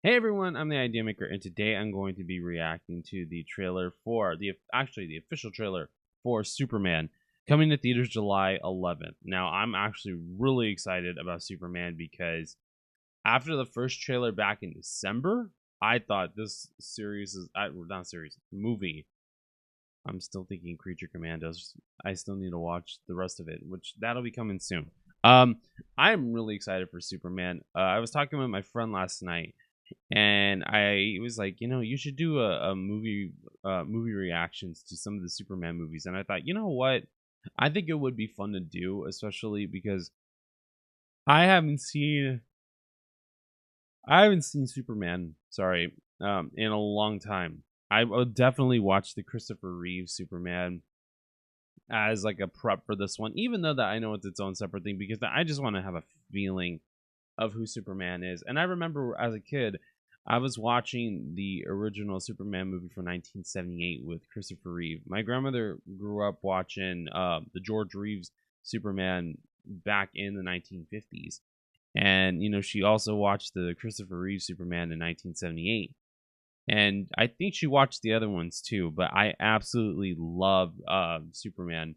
Hey everyone, I'm the Idea Maker, and today I'm going to be reacting to the trailer for the official trailer for Superman, coming to theaters July 11th. Now, I'm actually really excited about Superman because after the first trailer back in December, I thought this movie. I'm still thinking Creature Commandos. I still need to watch the rest of it, which that'll be coming soon. I'm really excited for Superman. I was talking with my friend last night, and I was like, you should do a movie reactions to some of the Superman movies. And I thought, you know what? I think it would be fun to do, especially because I haven't seen Superman, in a long time. I would definitely watch the Christopher Reeve Superman as like a prep for this one, even though that I know it's its own separate thing, because I just want to have a feeling of who Superman is. And I remember as a kid, I was watching the original Superman movie from 1978 with Christopher Reeve. My grandmother grew up watching the George Reeves Superman back in the 1950s. And, she also watched the Christopher Reeve Superman in 1978. And I think she watched the other ones too, but I absolutely love Superman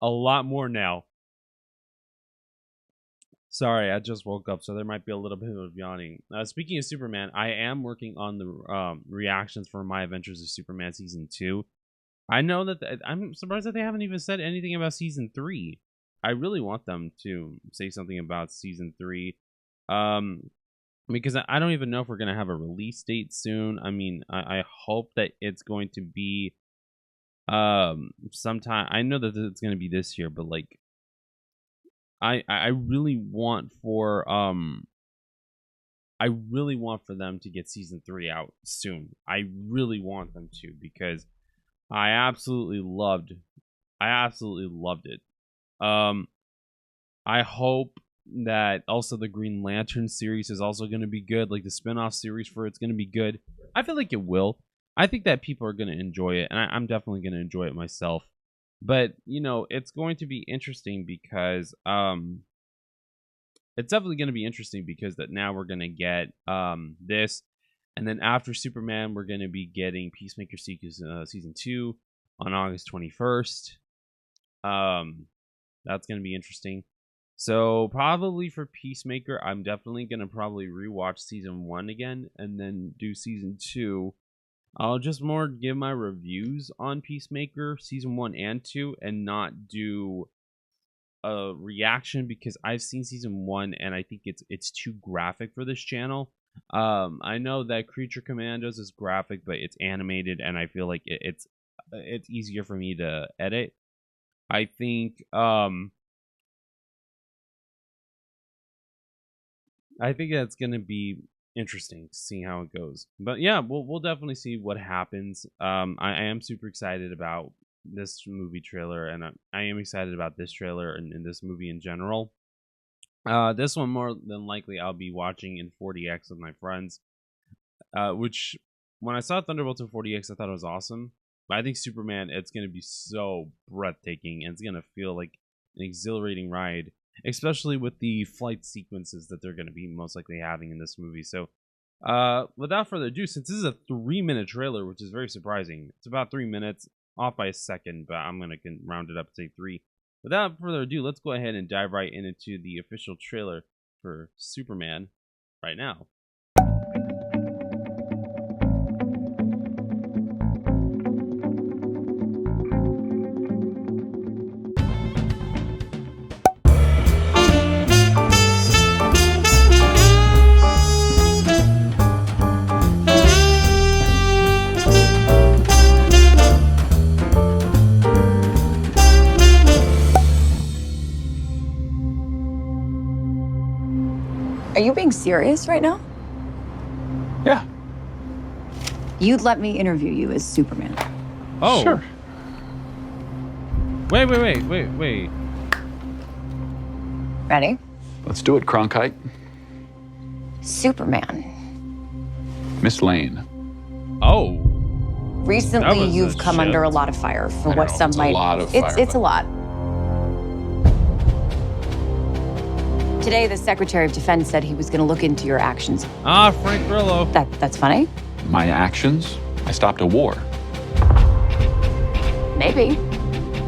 a lot more now. Sorry, I just woke up, so there might be a little bit of yawning. Speaking of Superman, I am working on the reactions for My Adventures of Superman Season 2. I know that I'm surprised that they haven't even said anything about Season 3. I really want them to say something about Season 3. Because I don't even know if we're going to have a release date soon. I mean, I hope that it's going to be sometime. I know that it's going to be this year, but like I really want for them to get Season 3 out soon. I really want them to, because I absolutely loved it. I hope that also the Green Lantern series is also going to be good. Like the spin-off series for it's going to be good. I feel like it will. I think that people are going to enjoy it, and I'm definitely going to enjoy it myself. But, it's going to be interesting because it's definitely going to be interesting because that now we're going to get this, and then after Superman, we're going to be getting Peacemaker Season 2 on August 21st. That's going to be interesting. So probably for Peacemaker, I'm definitely going to probably rewatch Season 1 again and then do Season 2. I'll just more give my reviews on Peacemaker Season 1 and 2 and not do a reaction, because I've seen Season 1 and I think it's too graphic for this channel. I know that Creature Commandos is graphic, but it's animated, and I feel like it's easier for me to edit. I think that's going to be interesting to see how it goes. But yeah, we'll definitely see what happens. I am super excited about this movie trailer, and I am excited about this trailer and this movie in general. This one more than likely I'll be watching in 4DX with my friends. Which, when I saw Thunderbolts in 4DX, I thought it was awesome. But I think Superman, it's going to be so breathtaking, and it's going to feel like an exhilarating ride, especially with the flight sequences that they're going to be most likely having in this movie. So, without further ado, since this is a 3-minute trailer, which is very surprising, it's about 3 minutes, off by a second, but I'm going to round it up to say 3. Without further ado, let's go ahead and dive right into the official trailer for Superman right now. Are you being serious right now? Yeah. You'd let me interview you as Superman. Oh. Sure. Wait. Ready? Let's do it, Cronkite. Superman. Miss Lane. Oh. Recently, you've come under a lot of fire for what some might. A lot of fire. It's a lot. Today, the Secretary of Defense said he was going to look into your actions. Ah, Frank Grillo. That's funny? My actions? I stopped a war. Maybe.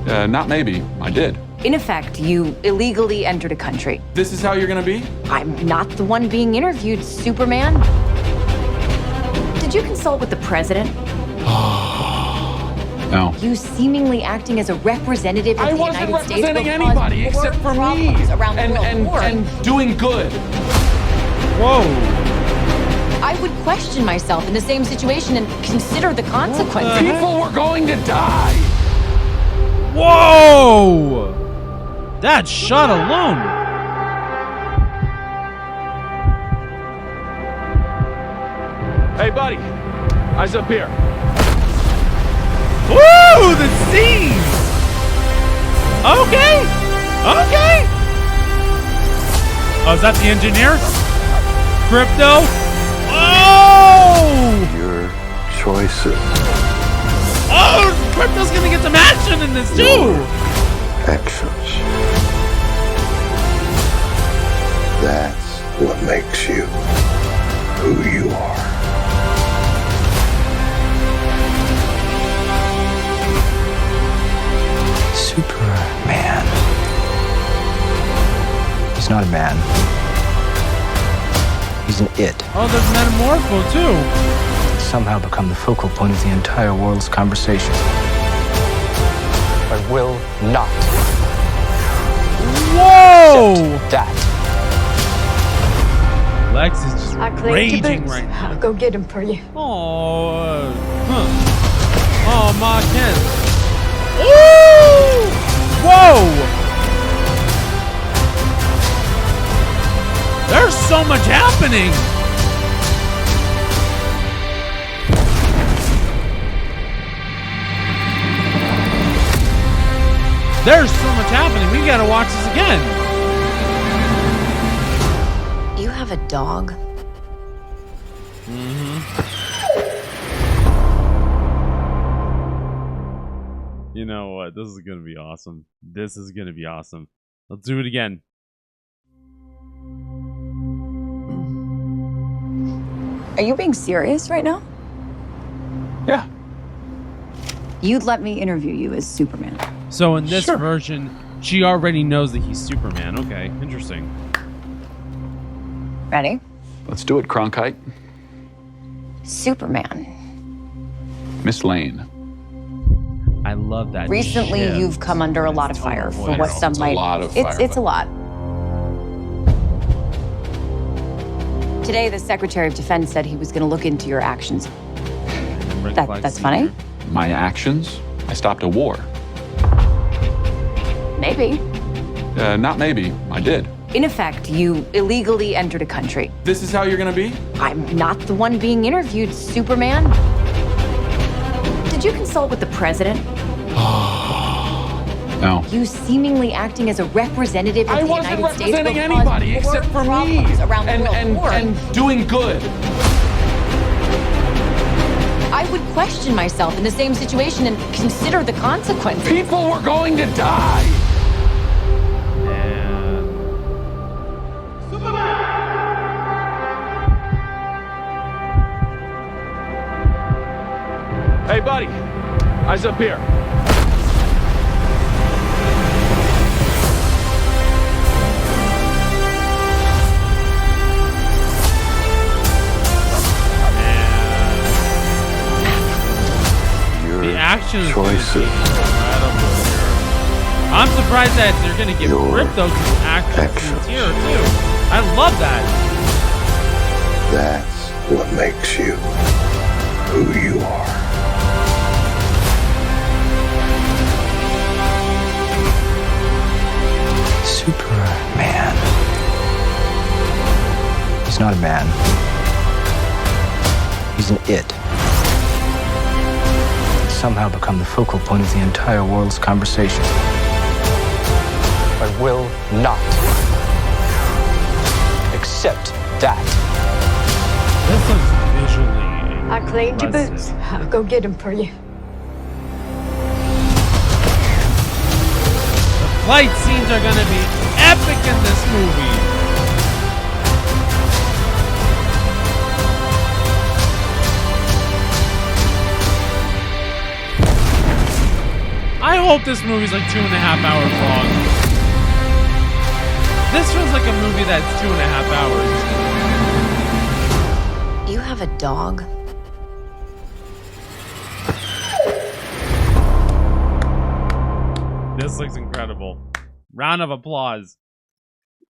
Not maybe. I did. In effect, you illegally entered a country. This is how you're gonna be? I'm not the one being interviewed, Superman. Did you consult with the president? No. You seemingly acting as a representative of I the wasn't United States representing will cause anybody more except for me. problems around the world. And doing good. Whoa. I would question myself in the same situation and consider the consequences. People were going to die. Whoa! That shot alone. Hey, buddy. Eyes up here. Woo! The scenes! Okay! Okay! Oh, is that the engineer? Crypto? Oh! Your choices. Oh! Crypto's gonna get some action in this too! Actions. That's what makes you who you are. Superman. He's not a man. He's an it. Oh, there's Metamorpho too. He's somehow become the focal point of the entire world's conversation. I will not Whoa! accept that. Lex is just I cleaned your raging boots. right now. I'll go get him for you. Oh, Oh, Ma Kent. Ooh! Whoa! There's so much happening. There's so much happening. We gotta watch this again. You have a dog? You know what? This is gonna be awesome. This is gonna be awesome. Let's do it again. Are you being serious right now? Yeah. You'd let me interview you as Superman. So in this Sure. version, she already knows that he's Superman. Okay, interesting. Ready? Let's do it, Cronkite. Superman. Miss Lane. I love that. Recently, shift you've come under a in lot of his fire tone for voice. what some It's a might. lot of It's fire, a but- lot. Today, the Secretary of Defense said he was going to look into your actions. Red That- Flag that's Senior. funny? My actions? I stopped a war. Maybe. Not maybe. I did. In effect, you illegally entered a country. This is how you're gonna be? I'm not the one being interviewed, Superman. Did you consult with the president? No. You seemingly acting as a representative of I the wasn't United States representing will cause anybody more except for me. problems around the world. And doing good. I would question myself in the same situation and consider the consequences. People were going to die. And Hey, buddy. Eyes up here. Your the action is gonna be choices. incredible here. I'm surprised that they're gonna give Your Crypto some action actions. scenes here too. I love that. That's what makes you who you are. Superman. He's not a man. He's an it. He's somehow become the focal point of the entire world's conversation. I will not accept that. This looks visually. I cleaned your impressive. boots. I'll go get them for you. The flight scenes are gonna be epic in this movie. I hope this movie's like 2.5 hours long. This feels like a movie that's 2.5 hours. You have a dog? This looks incredible. Round of applause.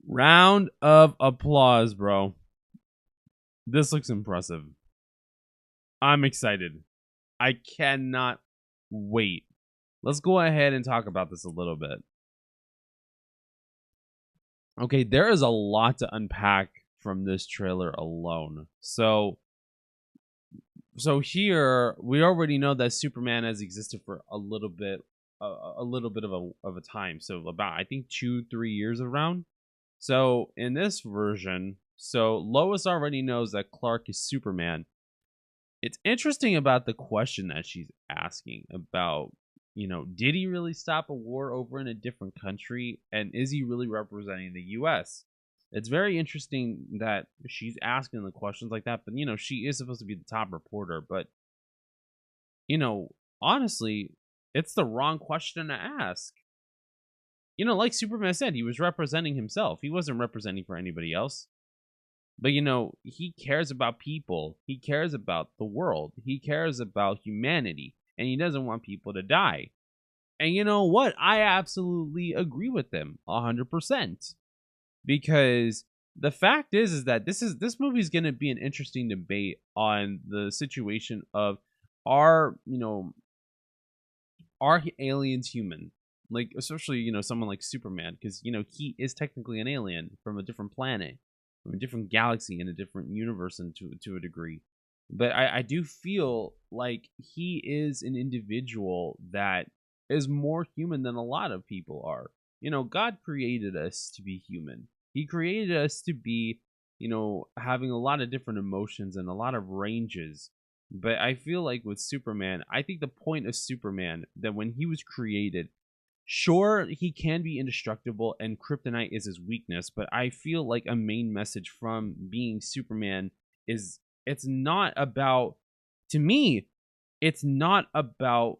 Round of applause, bro. This looks impressive. I'm excited. I cannot wait. Let's go ahead and talk about this a little bit. Okay, there is a lot to unpack from this trailer alone. So here we already know that Superman has existed for a little bit of a time. So about, I think, 2-3 years around. So in this version, so Lois already knows that Clark is Superman. It's interesting about the question that she's asking about, you know, did he really stop a war over in a different country? And is he really representing the US? It's very interesting that she's asking the questions like that. But, you know, she is supposed to be the top reporter. But, you know, honestly, it's the wrong question to ask. You know, like Superman said, he was representing himself. He wasn't representing for anybody else. But, you know, he cares about people. He cares about the world. He cares about humanity. And he doesn't want people to die. And you know what? I absolutely agree with them 100%. Because the fact is that this movie is going to be an interesting debate on the situation of are aliens human? Like, especially, you know, someone like Superman, because, you know, he is technically an alien from a different planet, from a different galaxy, in a different universe, and to a degree. But I do feel like he is an individual that is more human than a lot of people are. You know, God created us to be human. He created us to be, you know, having a lot of different emotions and a lot of ranges. But I feel like with Superman, I think the point of Superman, that when he was created, sure, he can be indestructible and kryptonite is his weakness, but I feel like a main message from being Superman is it's not about, to me, it's not about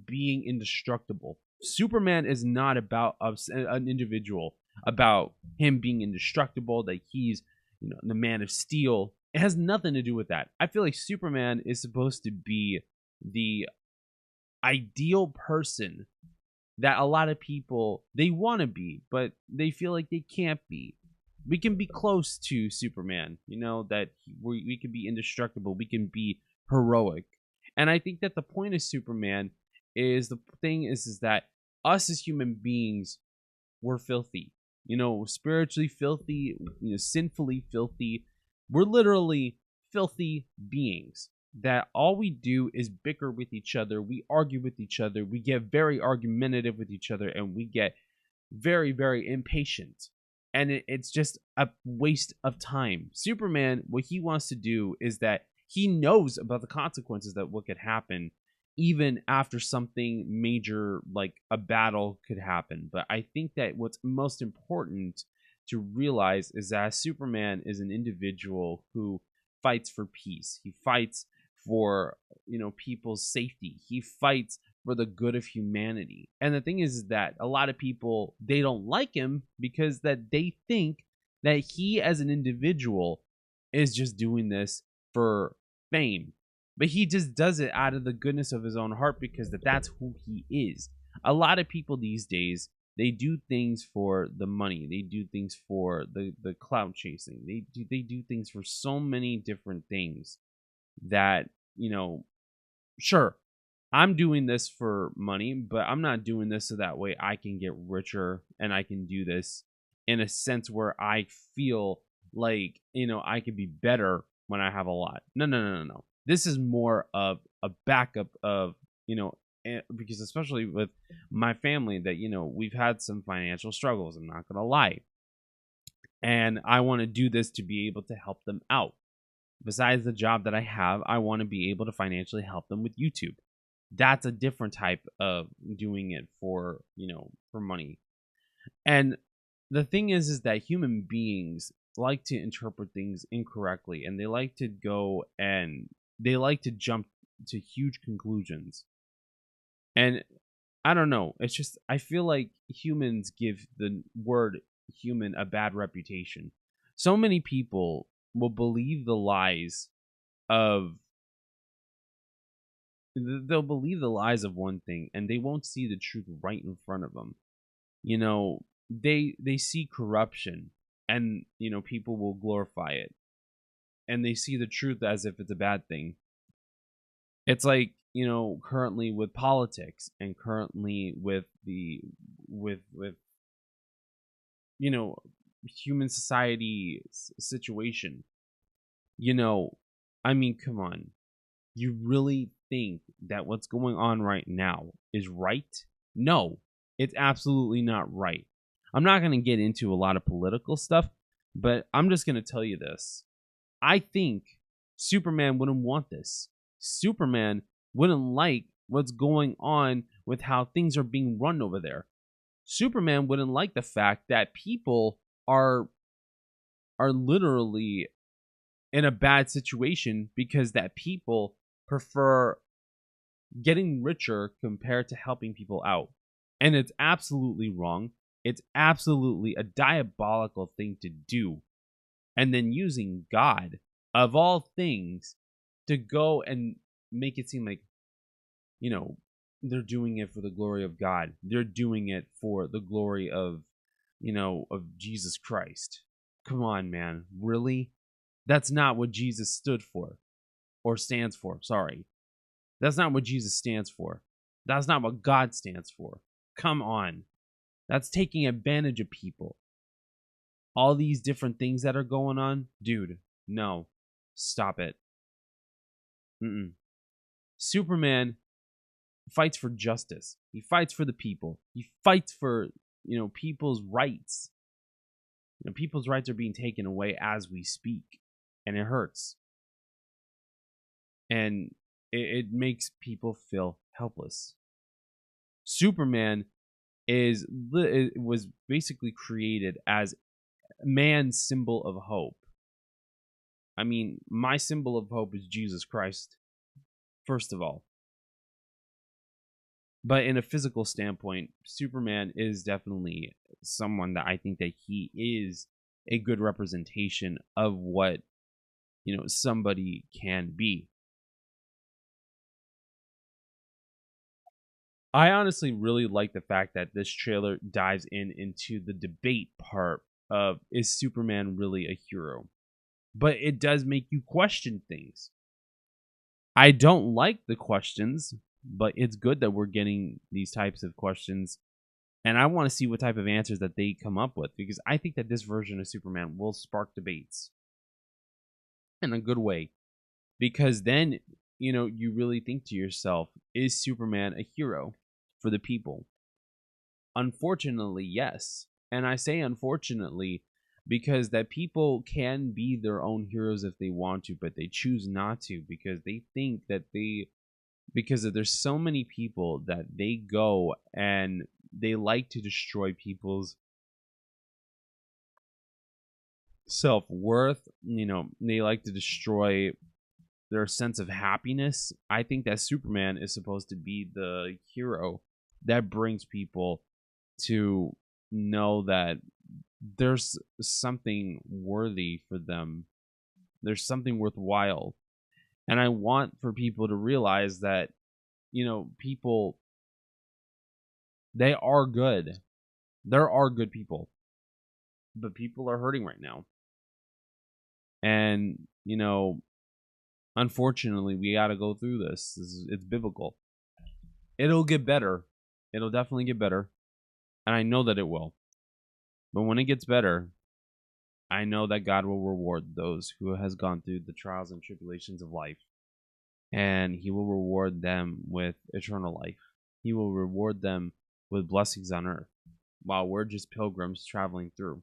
being indestructible. Superman is not about an individual, about him being indestructible, that he's, you know, the Man of Steel. It has nothing to do with that. I feel like Superman is supposed to be the ideal person that a lot of people, they want to be, but they feel like they can't be. We can be close to Superman, you know, that we can be indestructible, we can be heroic. And I think that the point of Superman is, the thing is that us as human beings, we're filthy, you know, spiritually filthy, you know, sinfully filthy. We're literally filthy beings that all we do is bicker with each other. We argue with each other. We get very argumentative with each other, and we get very, very impatient. And it's just a waste of time. Superman, what he wants to do is that he knows about the consequences that what could happen even after something major like a battle could happen. But I think that what's most important to realize is that Superman is an individual who fights for peace. He fights for, you know, people's safety. He fights for the good of humanity. And the thing is that a lot of people, they don't like him because that they think that he as an individual is just doing this for fame. But he just does it out of the goodness of his own heart, because that's who he is. A lot of people these days, they do things for the money. They do things for the clout chasing. They do things for so many different things that, you know, sure, I'm doing this for money, but I'm not doing this so that way I can get richer, and I can do this in a sense where I feel like, you know, I could be better when I have a lot. No. This is more of a backup of, you know, because especially with my family, that, you know, we've had some financial struggles, I'm not going to lie. And I want to do this to be able to help them out. Besides the job that I have, I want to be able to financially help them with YouTube. That's a different type of doing it for, you know, for money. And the thing is that human beings like to interpret things incorrectly, and they like to go and they like to jump to huge conclusions. And I don't know, it's just I feel like humans give the word human a bad reputation. So many people will believe the lies of they'll believe the lies of one thing and they won't see the truth right in front of them. You know, they see corruption and people will glorify it, and they see the truth as if it's a bad thing. It's like, currently with politics and currently with the with human society situation. I mean, come on. You really think that what's going on right now is right? No, it's absolutely not right. I'm not going to get into a lot of political stuff, but I'm just going to tell you this. I think Superman wouldn't want this. Superman wouldn't like what's going on with how things are being run over there. Superman wouldn't like the fact that people are literally in a bad situation because that people prefer getting richer compared to helping people out. And it's absolutely wrong. It's absolutely a diabolical thing to do. And then using God, of all things, to go and make it seem like, they're doing it for the glory of God. They're doing it for the glory of Jesus Christ. Come on, man. Really? That's not what Jesus stood for. Or stands for. Sorry. That's not what Jesus stands for. That's not what God stands for. Come on. That's taking advantage of people. All these different things that are going on. Dude, no. Stop it. Superman fights for justice. He fights for the people. He fights for, people's rights. People's rights are being taken away as we speak. And it hurts. And it makes people feel helpless. Superman was basically created as man's symbol of hope. I mean, my symbol of hope is Jesus Christ, first of all. But in a physical standpoint, Superman is definitely someone that I think that he is a good representation of what, somebody can be. I honestly really like the fact that this trailer dives into the debate part of, is Superman really a hero? But it does make you question things. I don't like the questions, but it's good that we're getting these types of questions. And I want to see what type of answers that they come up with, because I think that this version of Superman will spark debates in a good way. Because then, you really think to yourself, is Superman a hero for the people? Unfortunately, yes. And I say unfortunately because that people can be their own heroes if they want to, but they choose not to because they think that because there's so many people that they go and they like to destroy people's self-worth. They like to destroy their sense of happiness. I think that Superman is supposed to be the hero that brings people to know that there's something worthy for them. There's something worthwhile. And I want for people to realize that, people, they are good. There are good people. But people are hurting right now. And, unfortunately, we got to go through this. It's biblical. It'll get better. It'll definitely get better. And I know that it will. But when it gets better, I know that God will reward those who has gone through the trials and tribulations of life. And he will reward them with eternal life. He will reward them with blessings on earth while we're just pilgrims traveling through.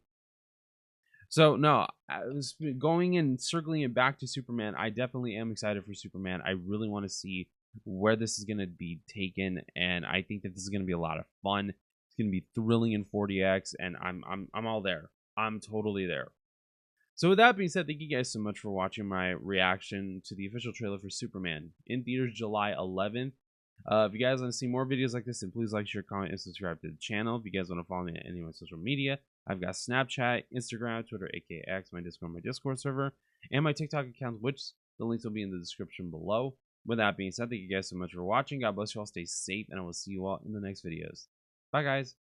So, no, I was going and circling it back to Superman. I definitely am excited for Superman. I really want to see where this is going to be taken. And I think that this is going to be a lot of fun. It's going to be thrilling in 4DX. And I'm all there. I'm totally there. So with that being said, thank you guys so much for watching my reaction to the official trailer for Superman in theaters July 11th. If you guys want to see more videos like this, then please like, share, comment, and subscribe to the channel. If you guys want to follow me on any of my social media, I've got Snapchat, Instagram, Twitter, aka X, my Discord server, and my TikTok account, which the links will be in the description below. With that being said, thank you guys so much for watching. God bless you all. Stay safe, and I will see you all in the next videos. Bye, guys.